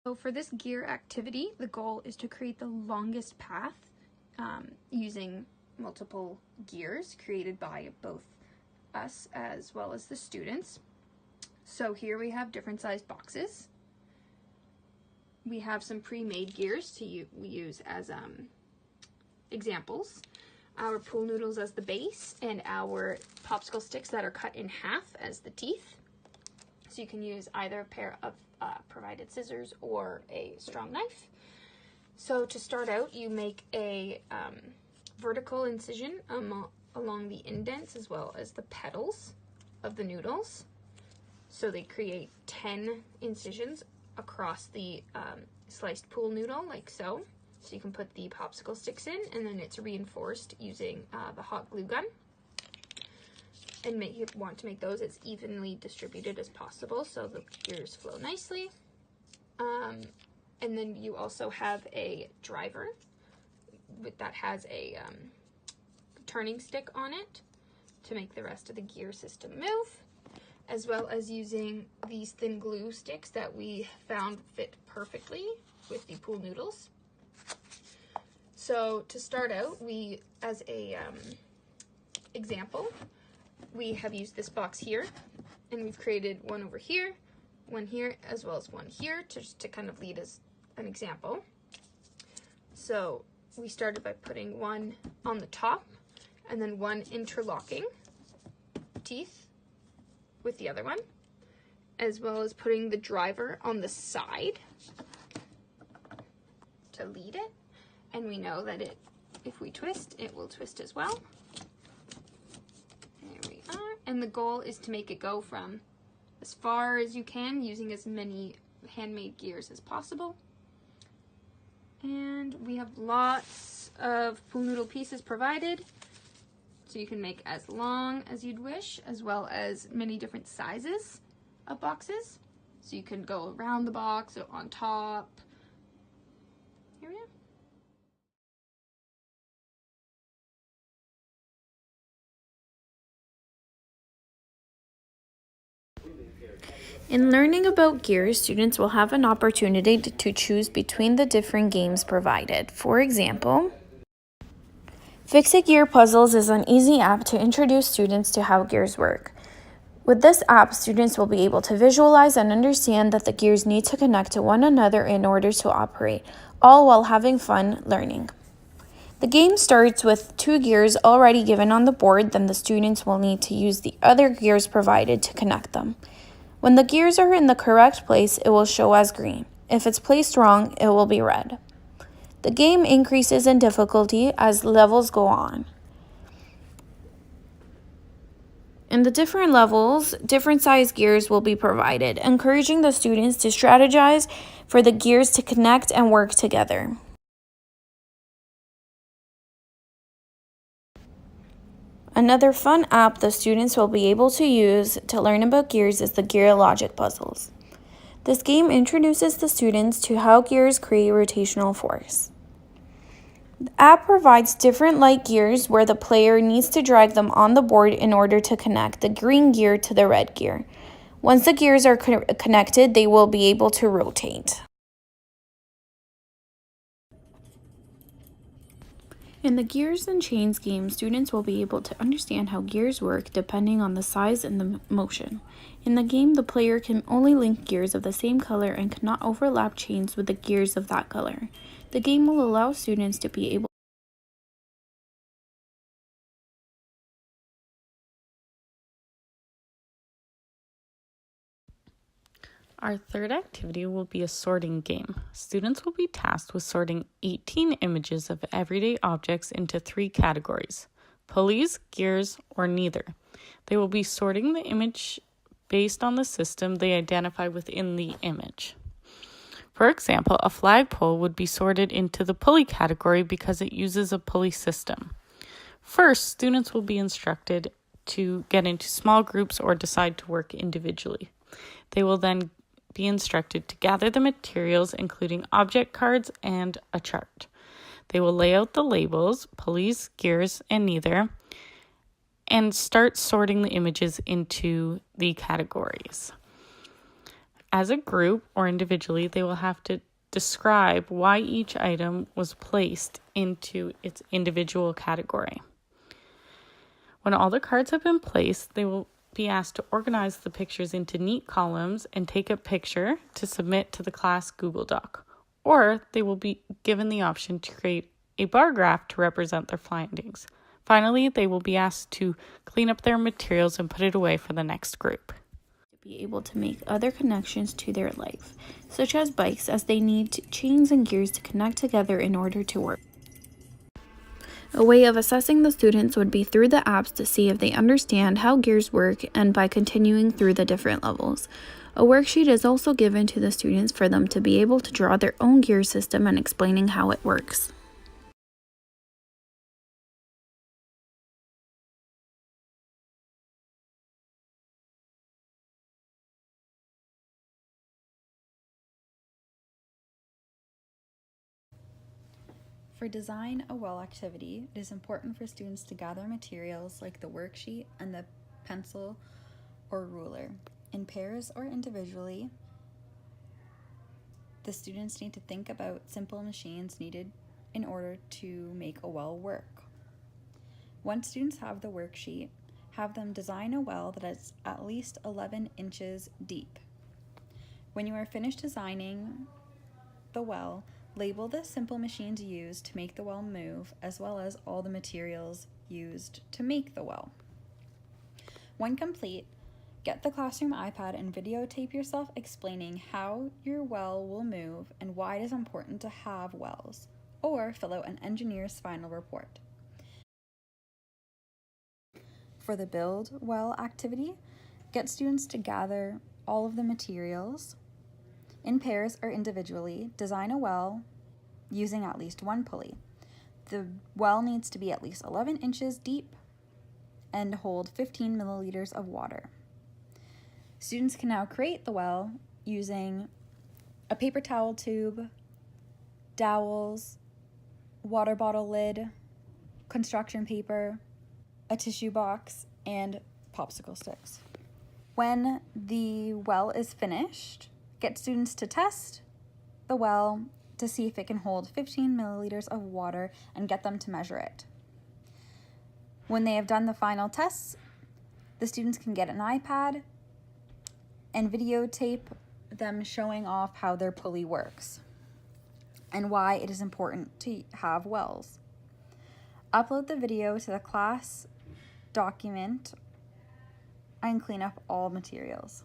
So for this gear activity, the goal is to create the longest path using multiple gears created by both us as well as the students. So here we have different sized boxes. We have some pre-made gears to use as examples. Our pool noodles as the base and our popsicle sticks that are cut in half as the teeth. So you can use either a pair of provided scissors or a strong knife. So to start out, you make a vertical incision along the indents as well as the petals of the noodles. So they create 10 incisions across the sliced pool noodle, like so. So you can put the popsicle sticks in, and then it's reinforced using the hot glue gun. And you want to make those as evenly distributed as possible so the gears flow nicely. And then you also have a driver that has a turning stick on it to make the rest of the gear system move, as well as using these thin glue sticks that we found fit perfectly with the pool noodles. So to start out, as a example, we have used this box here, and we've created one over here, one here, as well as one here to kind of lead as an example. So we started by putting one on the top and then one interlocking teeth with the other one, as well as putting the driver on the side to lead it. And we know that if we twist, it will twist as well. There we are. And the goal is to make it go from as far as you can using as many handmade gears as possible. And we have lots of pool noodle pieces provided, so you can make as long as you'd wish, as well as many different sizes of boxes. So you can go around the box or on top. Here we are. In learning about gears, students will have an opportunity to choose between the different games provided. For example, Fix-It Gear Puzzles is an easy app to introduce students to how gears work. With this app, students will be able to visualize and understand that the gears need to connect to one another in order to operate, all while having fun learning. The game starts with 2 gears already given on the board, then the students will need to use the other gears provided to connect them. When the gears are in the correct place, it will show as green. If it's placed wrong, it will be red. The game increases in difficulty as levels go on. In the different levels, different size gears will be provided, encouraging the students to strategize for the gears to connect and work together. Another fun app the students will be able to use to learn about gears is the Gear Logic Puzzles. This game introduces the students to how gears create rotational force. The app provides different light gears where the player needs to drag them on the board in order to connect the green gear to the red gear. Once the gears are connected, they will be able to rotate. In the Gears and Chains game, students will be able to understand how gears work depending on the size and the motion. In the game, the player can only link gears of the same color and cannot overlap chains with the gears of that color. The game will allow students to be able Our third activity will be a sorting game. Students will be tasked with sorting 18 images of everyday objects into 3 categories: pulleys, gears, or neither. They will be sorting the image based on the system they identify within the image. For example, a flagpole would be sorted into the pulley category because it uses a pulley system. First, students will be instructed to get into small groups or decide to work individually. They will then be instructed to gather the materials, including object cards and a chart. They will lay out the labels, pulleys, gears, and neither, and start sorting the images into the categories. As a group or individually, they will have to describe why each item was placed into its individual category. When all the cards have been placed, they will be asked to organize the pictures into neat columns and take a picture to submit to the class Google Doc. Or they will be given the option to create a bar graph to represent their findings. Finally, they will be asked to clean up their materials and put it away for the next group. Be able to make other connections to their life, such as bikes, as they need chains and gears to connect together in order to work. A way of assessing the students would be through the apps to see if they understand how gears work and by continuing through the different levels. A worksheet is also given to the students for them to be able to draw their own gear system and explaining how it works. For design a well activity, it is important for students to gather materials like the worksheet and the pencil or ruler. In pairs or individually, the students need to think about simple machines needed in order to make a well work. Once students have the worksheet, have them design a well that is at least 11 inches deep. When you are finished designing the well, label the simple machines used to make the well move, as well as all the materials used to make the well. When complete, get the classroom iPad and videotape yourself explaining how your well will move and why it is important to have wells, or fill out an engineer's final report. For the build well activity, get students to gather all of the materials. In pairs or individually, design a well using at least one pulley. The well needs to be at least 11 inches deep and hold 15 milliliters of water. Students can now create the well using a paper towel tube, dowels, water bottle lid, construction paper, a tissue box, and popsicle sticks. When the well is finished, get students to test the well to see if it can hold 15 milliliters of water and get them to measure it. When they have done the final tests, the students can get an iPad and videotape them showing off how their pulley works and why it is important to have wells. Upload the video to the class document and clean up all materials.